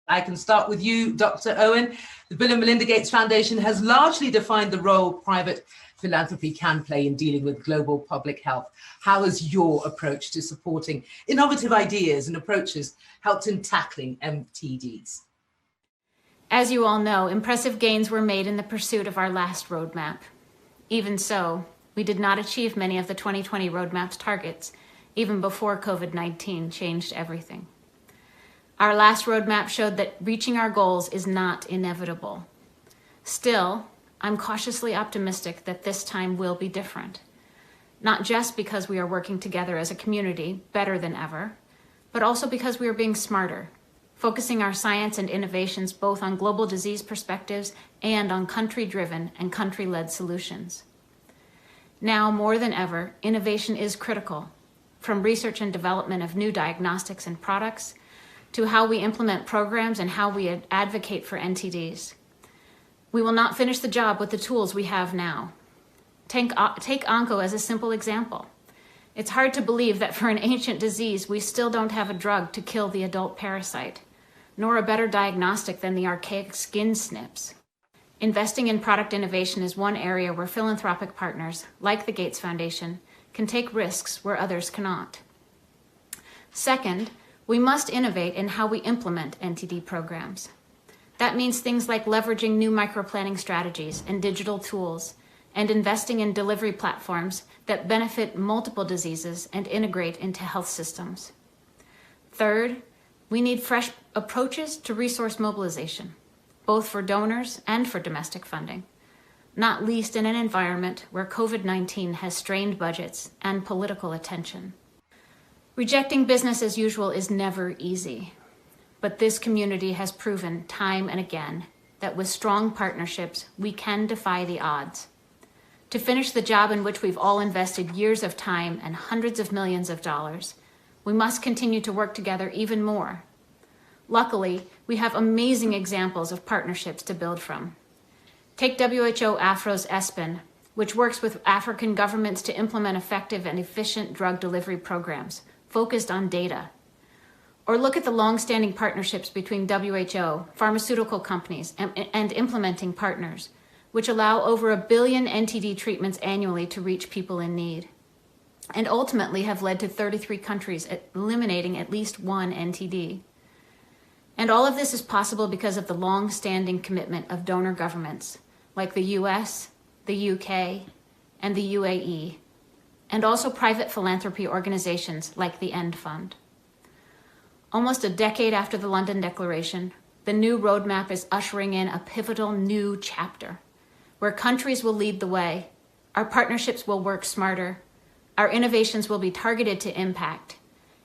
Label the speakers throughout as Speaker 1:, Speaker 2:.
Speaker 1: I can start with you, Dr. Owen. The Bill and Melinda Gates Foundation has largely defined the role private philanthropy can play in dealing with global public health. How has your approach to supporting innovative ideas and approaches helped in tackling MTDs?
Speaker 2: As you all know, impressive gains were made in the pursuit of our last roadmap. Even so, we did not achieve many of the 2020 roadmap's targets, even before COVID-19 changed everything. Our last roadmap showed that reaching our goals is not inevitable. Still, I'm cautiously optimistic that this time will be different. Not just because we are working together as a community better than ever, but also because we are being smarter, focusing our science and innovations both on global disease perspectives and on country-driven and country-led solutions. Now, more than ever, innovation is critical, from research and development of new diagnostics and products to how we implement programs and how we advocate for NTDs. We will not finish the job with the tools we have now. Take onco as a simple example. It's hard to believe that for an ancient disease, we still don't have a drug to kill the adult parasite, nor a better diagnostic than the archaic skin SNPs. Investing in product innovation is one area where philanthropic partners, like the Gates Foundation, can take risks where others cannot. Second, we must innovate in how we implement NTD programs. That means things like leveraging new microplanning strategies and digital tools, and investing in delivery platforms that benefit multiple diseases and integrate into health systems. Third, we need fresh approaches to resource mobilization, both for donors and for domestic funding, not least in an environment where COVID-19 has strained budgets and political attention. Rejecting business as usual is never easy, but this community has proven time and again that with strong partnerships, we can defy the odds. To finish the job in which we've all invested years of time and hundreds of millions of dollars, we must continue to work together even more. Luckily, we have amazing examples of partnerships to build from. Take WHO AFRO's ESPN, which works with African governments to implement effective and efficient drug delivery programs focused on data. Or look at the long-standing partnerships between WHO, pharmaceutical companies, and implementing partners, which allow over 1 billion NTD treatments annually to reach people in need, and ultimately have led to 33 countries eliminating at least one NTD. And all of this is possible because of the long-standing commitment of donor governments, like the US, the UK, and the UAE, and also private philanthropy organizations like the End Fund. Almost a decade after the London Declaration, the new roadmap is ushering in a pivotal new chapter, where countries will lead the way, our partnerships will work smarter, our innovations will be targeted to impact,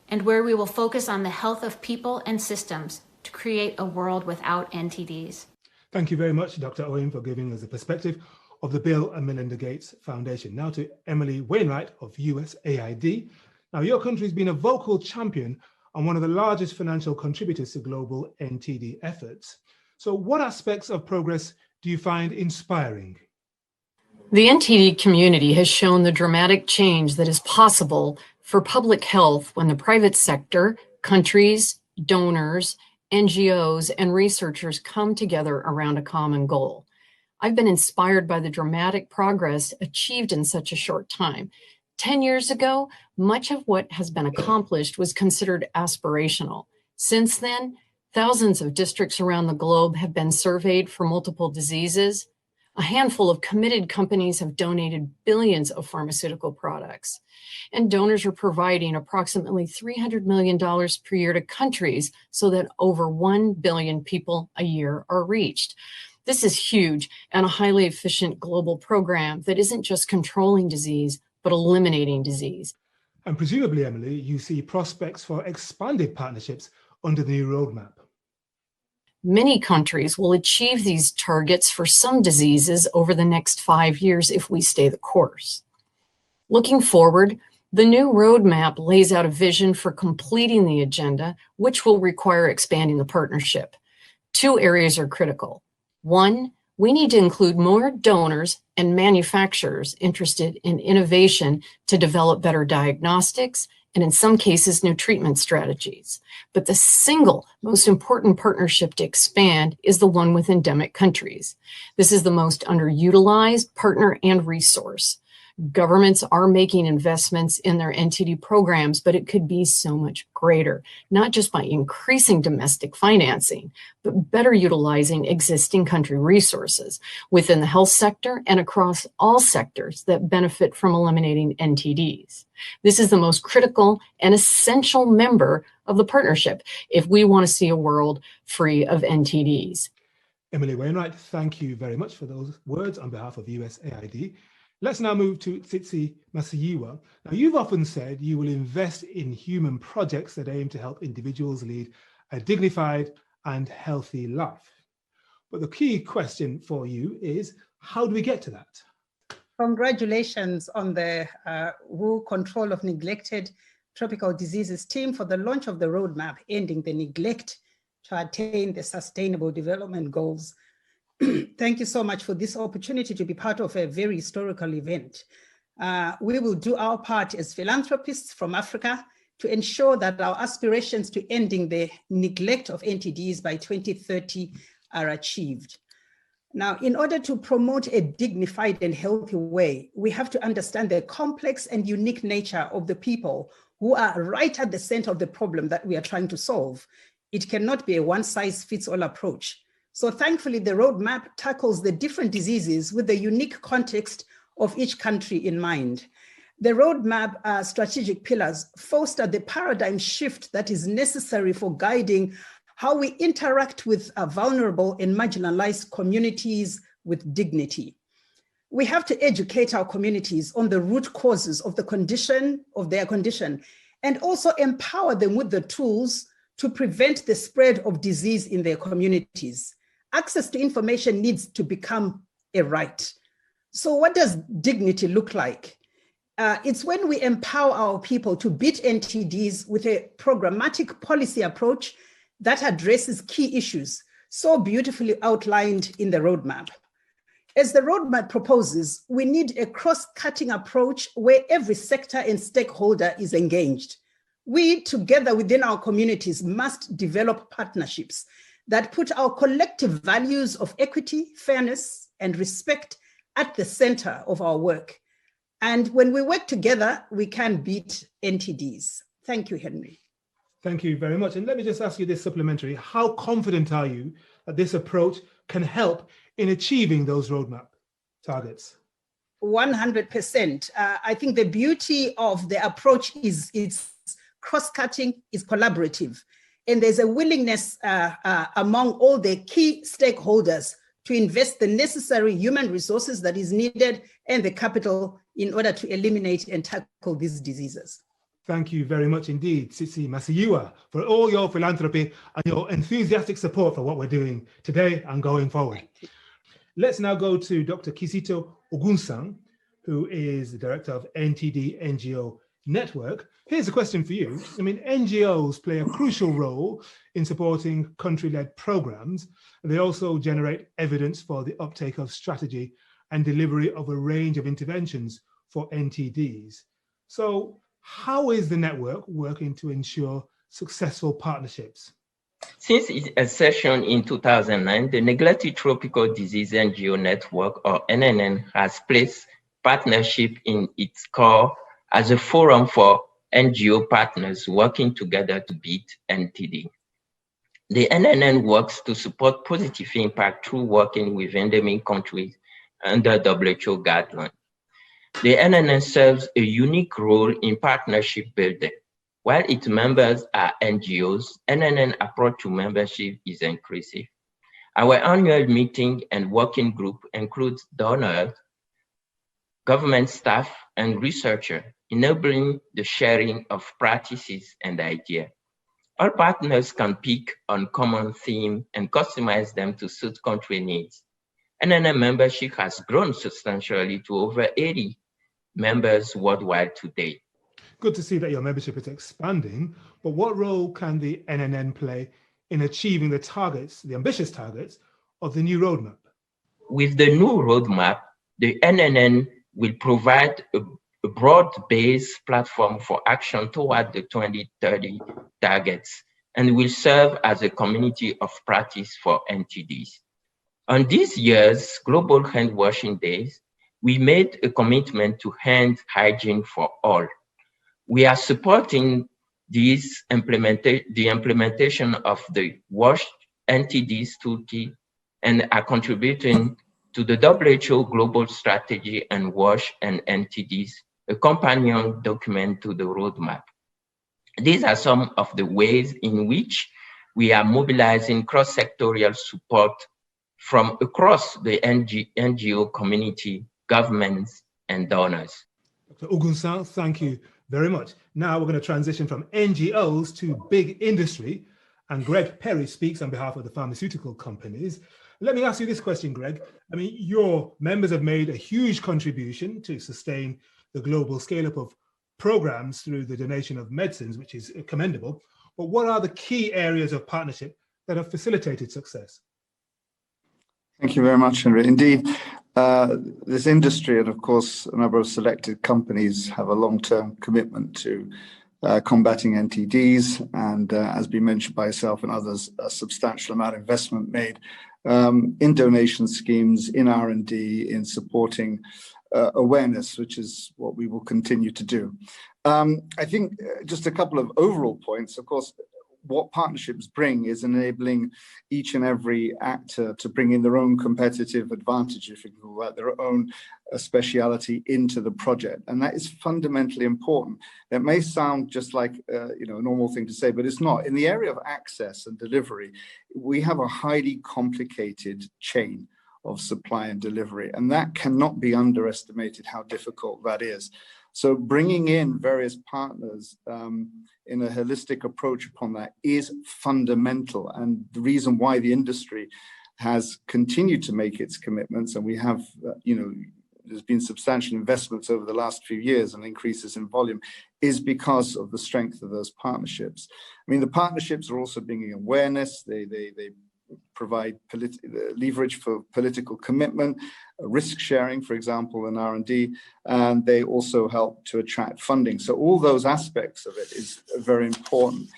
Speaker 2: and where we will focus on the health of people and systems to create a world without NTDs.
Speaker 3: Thank you very much, Dr. Owen, for giving us a perspective of the Bill and Melinda Gates Foundation. Now to Emily Wainwright of USAID. Now, your country has been a vocal champion and one of the largest financial contributors to global NTD efforts. So what aspects of progress do you find inspiring?
Speaker 4: The NTD community has shown the dramatic change that is possible for public health when the private sector, countries, donors, NGOs, and researchers come together around a common goal. I've been inspired by the dramatic progress achieved in such a short time. 10 years ago, much of what has been accomplished was considered aspirational. Since then, thousands of districts around the globe have been surveyed for multiple diseases. A handful of committed companies have donated billions of pharmaceutical products. And donors are providing approximately $300 million per year to countries so that over 1 billion people a year are reached. This is huge and a highly efficient global program that isn't just controlling disease, but eliminating disease.
Speaker 3: And presumably, Emily, you see prospects for expanded partnerships under the new roadmap.
Speaker 4: Many countries will achieve these targets for some diseases over the next 5 years if we stay the course. Looking forward, the new roadmap lays out a vision for completing the agenda, which will require expanding the partnership. 2 areas are critical. 1, We need to include more donors and manufacturers interested in innovation to develop better diagnostics and, in some cases, new treatment strategies. But the single most important partnership to expand is the one with endemic countries. This is the most underutilized partner and resource. Governments are making investments in their NTD programs, but it could be so much greater, not just by increasing domestic financing, but better utilizing existing country resources within the health sector and across all sectors that benefit from eliminating NTDs. This is the most critical and essential member of the partnership if we want to see a world free of NTDs.
Speaker 3: Emily Wainwright, thank you very much for those words on behalf of USAID. Let's now move to Tsitsi Masiyiwa. Now, you've often said you will invest in human projects that aim to help individuals lead a dignified and healthy life. But the key question for you is, how do we get to that?
Speaker 5: Congratulations on the WHO Control of Neglected Tropical Diseases team for the launch of the roadmap, Ending the Neglect to Attain the Sustainable Development Goals. Thank you so much for this opportunity to be part of a very historical event. We will do our part as philanthropists from Africa to ensure that our aspirations to ending the neglect of NTDs by 2030 are achieved. Now, in order to promote a dignified and healthy way, we have to understand the complex and unique nature of the people who are right at the center of the problem that we are trying to solve. It cannot be a one-size-fits-all approach. So thankfully, the roadmap tackles the different diseases with the unique context of each country in mind. The roadmap strategic pillars foster the paradigm shift that is necessary for guiding how we interact with vulnerable and marginalized communities with dignity. We have to educate our communities on the root causes of their condition, and also empower them with the tools to prevent the spread of disease in their communities. Access to information needs to become a right. So what does dignity look like? It's when we empower our people to beat NTDs with a programmatic policy approach that addresses key issues so beautifully outlined in the roadmap. As the roadmap proposes, we need a cross-cutting approach where every sector and stakeholder is engaged. We, together within our communities, must develop partnerships that put our collective values of equity, fairness, and respect at the center of our work. And when we work together, we can beat NTDs. Thank you, Henry.
Speaker 3: Thank you very much. And let me just ask you this supplementary. How confident are you that this approach can help in achieving those roadmap targets?
Speaker 5: 100%. I think the beauty of the approach is it's cross-cutting, is collaborative. And there's a willingness among all the key stakeholders to invest the necessary human resources that is needed and the capital in order to eliminate and tackle these diseases.
Speaker 3: Thank you very much indeed, Tsitsi Masiyiwa, for all your philanthropy and your enthusiastic support for what we're doing today and going forward. Let's now go to Dr. Kizito Ogunsan, who is the director of NTD NGO Network. Here's a question for you. I mean, NGOs play a crucial role in supporting country-led programs. They also generate evidence for the uptake of strategy and delivery of a range of interventions for NTDs. So how is the network working to ensure successful partnerships?
Speaker 6: Since its inception in 2009, the Neglected Tropical Disease NGO Network, or NNN, has placed partnership in its core as a forum for NGO partners working together to beat NTD. The NNN works to support positive impact through working with endemic countries under WHO guidelines. The NNN serves a unique role in partnership building. While its members are NGOs, NNN approach to membership is inclusive. Our annual meeting and working group includes donors, government staff, and researchers, enabling the sharing of practices and ideas. All partners can pick on common themes and customize them to suit country needs. NNN membership has grown substantially to over 80 members worldwide today.
Speaker 3: Good to see that your membership is expanding, but what role can the NNN play in achieving the targets, the ambitious targets of the new roadmap?
Speaker 6: with the new roadmap, the NNN will provide a broad-based platform for action toward the 2030 targets and will serve as a community of practice for NTDs. On this year's Global Hand Washing Days, we made a commitment to hand hygiene for all. We are supporting the implementation of the Wash NTDs toolkit and are contributing to the WHO Global Strategy on Wash and NTDs, a companion document to the roadmap. These are some of the ways in which we are mobilizing cross-sectorial support from across the NGO community, governments, and donors.
Speaker 3: Dr. Ogunsan, thank you very much. Now we're going to transition from NGOs to big industry, and Greg Perry speaks on behalf of the pharmaceutical companies. Let me ask you this question, Greg. I mean, your members have made a huge contribution to sustain the global scale-up of programs through the donation of medicines, which is commendable. But what are the key areas of partnership that have facilitated success?
Speaker 7: Thank you very much, Henry. Indeed, this industry and, of course, a number of selected companies have a long-term commitment to combating NTDs, and as been mentioned by yourself and others, a substantial amount of investment made in donation schemes, in R&D, in supporting awareness, which is what we will continue to do. I think just a couple of overall points. Of course, what partnerships bring is enabling each and every actor to bring in their own competitive advantage, if you can call that, their own speciality into the project. And that is fundamentally important. It may sound just like a normal thing to say, but it's not. In the area of access and delivery, we have a highly complicated chain of supply and delivery, and that cannot be underestimated how difficult that is. So bringing in various partners in a holistic approach upon that is fundamental, and the reason why the industry has continued to make its commitments, and we have, there's been substantial investments over the last few years and increases in volume, is because of the strength of those partnerships. I mean, the partnerships are also bringing awareness. They provide leverage for political commitment, risk sharing, for example, in R&D, and they also help to attract funding. So all those aspects of it is very important.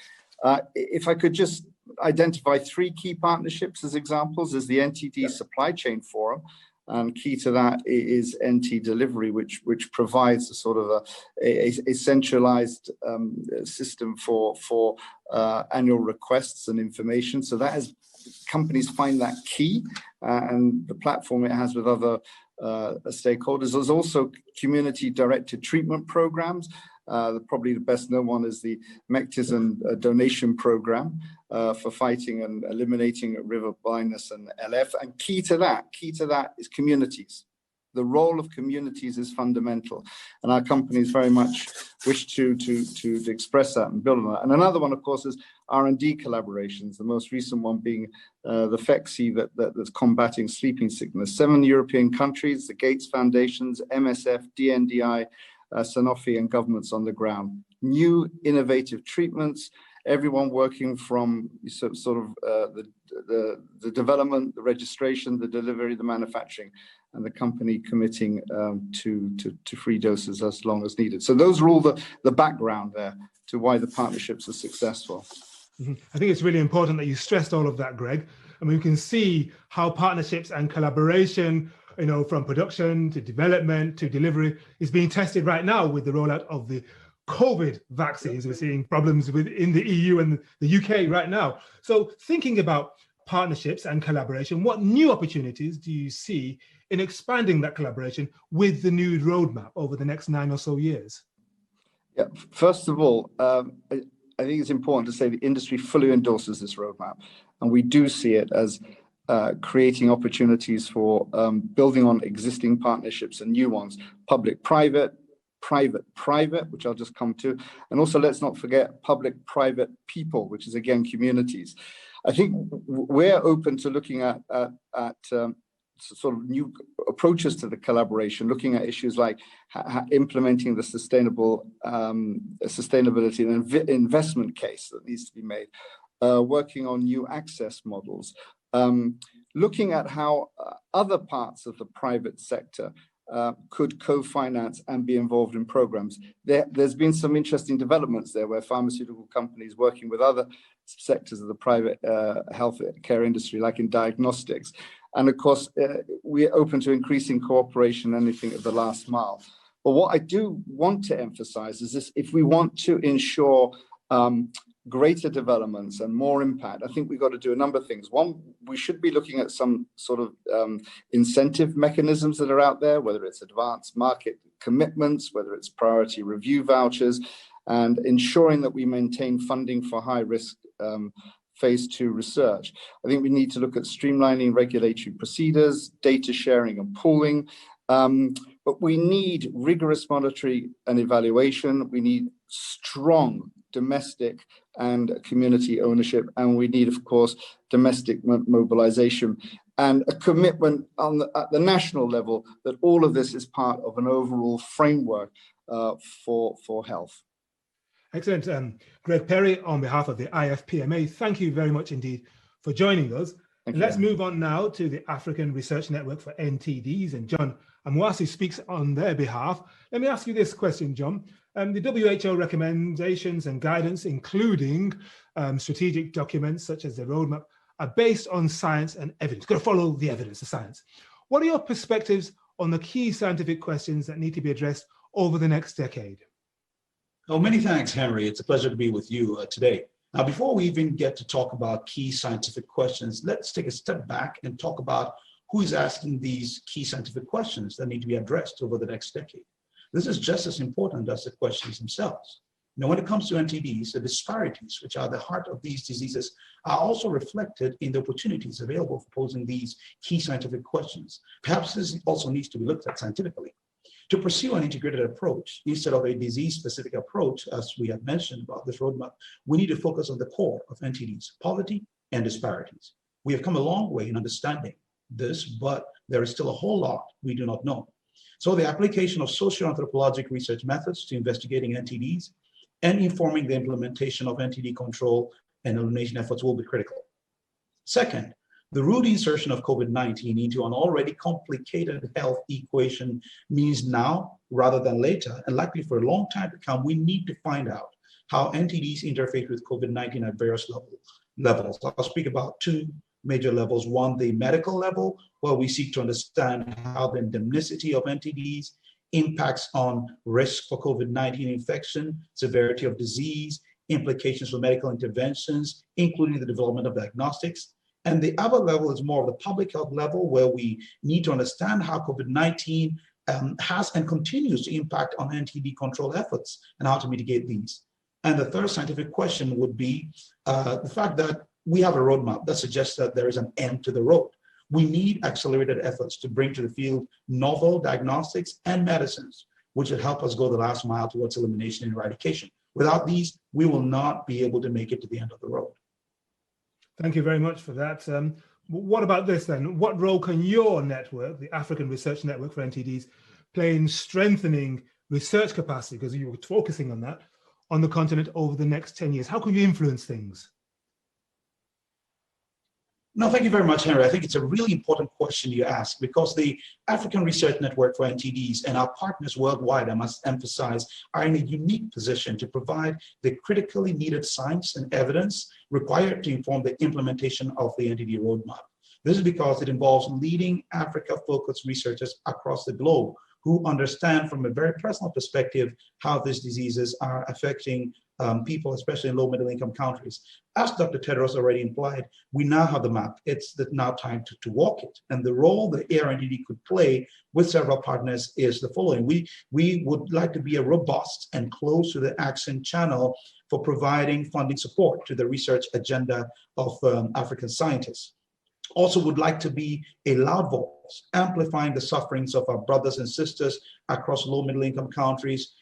Speaker 7: If I could just identify three key partnerships as examples, is the NTD Supply Chain Forum, and key to that is NT Delivery, which provides a sort of a centralized system for annual requests and information. So that is, companies find that key, and the platform it has with other stakeholders. There's also community-directed treatment programs. Probably the best known one is the Mectism donation program for fighting and eliminating river blindness and LF. And key to that is communities. The role of communities is fundamental, and our companies very much wish to express that and build on that. And another one, of course, is R&D collaborations, the most recent one being the FECSI that's combating sleeping sickness. 7 European countries, the Gates Foundations, MSF, DNDi, Sanofi, and governments on the ground. New innovative treatments, everyone working from the development, the registration, the delivery, the manufacturing, and the company committing to free doses as long as needed. So those are all the background there to why the partnerships are successful.
Speaker 3: Mm-hmm. I think it's really important that you stressed all of that, Greg. I mean, we can see how partnerships and collaboration, from production to development to delivery, is being tested right now with the rollout of the COVID vaccines. We're seeing problems in the EU and the UK right now. So thinking about partnerships and collaboration, what new opportunities do you see in expanding that collaboration with the new roadmap over the next 9 or so years?
Speaker 7: Yeah, first of all, I think it's important to say the industry fully endorses this roadmap, and we do see it as creating opportunities for building on existing partnerships and new ones, public-private, private-private, which I'll just come to, and also let's not forget public-private people, which is again communities. I think we're open to looking at sort of new approaches to the collaboration, looking at issues like implementing the sustainability and investment case that needs to be made, working on new access models, looking at how other parts of the private sector could co-finance and be involved in programs. There's been some interesting developments there where pharmaceutical companies working with other sectors of the private health care industry, like in diagnostics. And of course, we're open to increasing cooperation, anything at the last mile. But what I do want to emphasize is this: if we want to ensure greater developments and more impact, I think we've got to do a number of things. One, we should be looking at some sort of incentive mechanisms that are out there, whether it's advanced market commitments, whether it's priority review vouchers, and ensuring that we maintain funding for high risk phase 2 research. I think we need to look at streamlining regulatory procedures, data sharing and pooling, but we need rigorous monitoring and evaluation. We need strong domestic and community ownership, and we need, of course, domestic mobilization and a commitment at the national level that all of this is part of an overall framework for health.
Speaker 3: Excellent. Greg Perry, on behalf of the IFPMA, thank you very much indeed for joining us. Let's move on now to the African Research Network for NTDs, and John Amwasi speaks on their behalf. Let me ask you this question, John. The WHO recommendations and guidance, including strategic documents such as the roadmap, are based on science and evidence. Got to follow the evidence, the science. What are your perspectives on the key scientific questions that need to be addressed over the next decade?
Speaker 8: Oh, many thanks, Henry. It's a pleasure to be with you today. Now, before we even get to talk about key scientific questions, let's take a step back and talk about who is asking these key scientific questions that need to be addressed over the next decade. This is just as important as the questions themselves. Now, when it comes to NTDs, the disparities, which are the heart of these diseases, are also reflected in the opportunities available for posing these key scientific questions. Perhaps this also needs to be looked at scientifically. To pursue an integrated approach, instead of a disease-specific approach, as we have mentioned about this roadmap, we need to focus on the core of NTDs, poverty and disparities. We have come a long way in understanding this, but there is still a whole lot we do not know. So the application of socio-anthropologic research methods to investigating NTDs and informing the implementation of NTD control and elimination efforts will be critical. Second, the rude insertion of COVID-19 into an already complicated health equation means now rather than later, and likely for a long time to come, we need to find out how NTDs interface with COVID-19 at various levels. I'll speak about two major levels. One, the medical level, where we seek to understand how the endemicity of NTDs impacts on risk for COVID-19 infection, severity of disease, implications for medical interventions, including the development of diagnostics. And the other level is more of the public health level, where we need to understand how COVID-19 has and continues to impact on NTD control efforts and how to mitigate these. And the third scientific question would be the fact that we have a roadmap that suggests that there is an end to the road. We need accelerated efforts to bring to the field novel diagnostics and medicines, which will help us go the last mile towards elimination and eradication. Without these, we will not be able to make it to the end of the road.
Speaker 3: Thank you very much for that. What about this then? What role can your network, the African Research Network for NTDs, play in strengthening research capacity, because you were focusing on that, on the continent over the next 10 years? How can you influence things?
Speaker 8: No, thank you very much, Henry. I think it's a really important question you ask, because the African Research Network for NTDs and our partners worldwide, I must emphasize, are in a unique position to provide the critically needed science and evidence required to inform the implementation of the NTD roadmap. This is because it involves leading Africa-focused researchers across the globe who understand from a very personal perspective how these diseases are affecting people, especially in low middle income countries. As Dr. Tedros already implied, we now have the map. It's now time to walk it. And the role the ARNTD could play with several partners is the following. We would like to be a robust and close to the action channel for providing funding support to the research agenda of African scientists. Also would like to be a loud voice, amplifying the sufferings of our brothers and sisters across low middle income countries,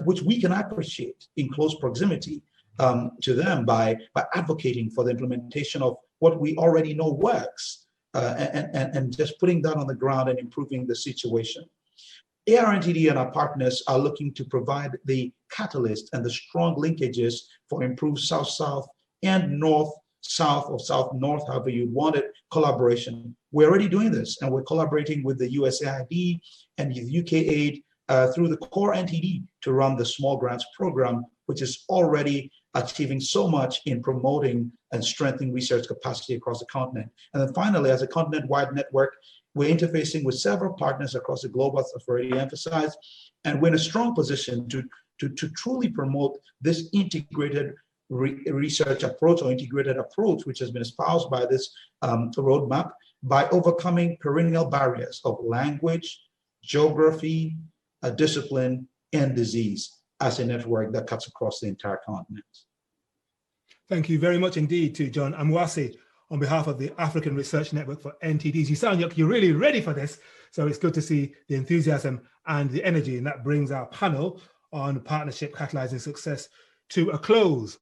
Speaker 8: which we can appreciate in close proximity to them by advocating for the implementation of what we already know works and just putting that on the ground and improving the situation. ARNTD and our partners are looking to provide the catalyst and the strong linkages for improved South-South and North south or south-north, however you want it, collaboration. We're already doing this, and we're collaborating with the USAID and the UK Aid through the core NTD to run the small grants program, which is already achieving so much in promoting and strengthening research capacity across the continent. And then finally, as a continent-wide network, we're interfacing with several partners across the globe, as I've already emphasized, and we're in a strong position to truly promote this integrated research approach or integrated approach, which has been espoused by this roadmap, by overcoming perennial barriers of language, geography, discipline, and disease as a network that cuts across the entire continent.
Speaker 3: Thank you very much indeed to John Amwasi on behalf of the African Research Network for NTDs. You sound like you're really ready for this, so it's good to see the enthusiasm and the energy, and that brings our panel on partnership catalyzing success to a close.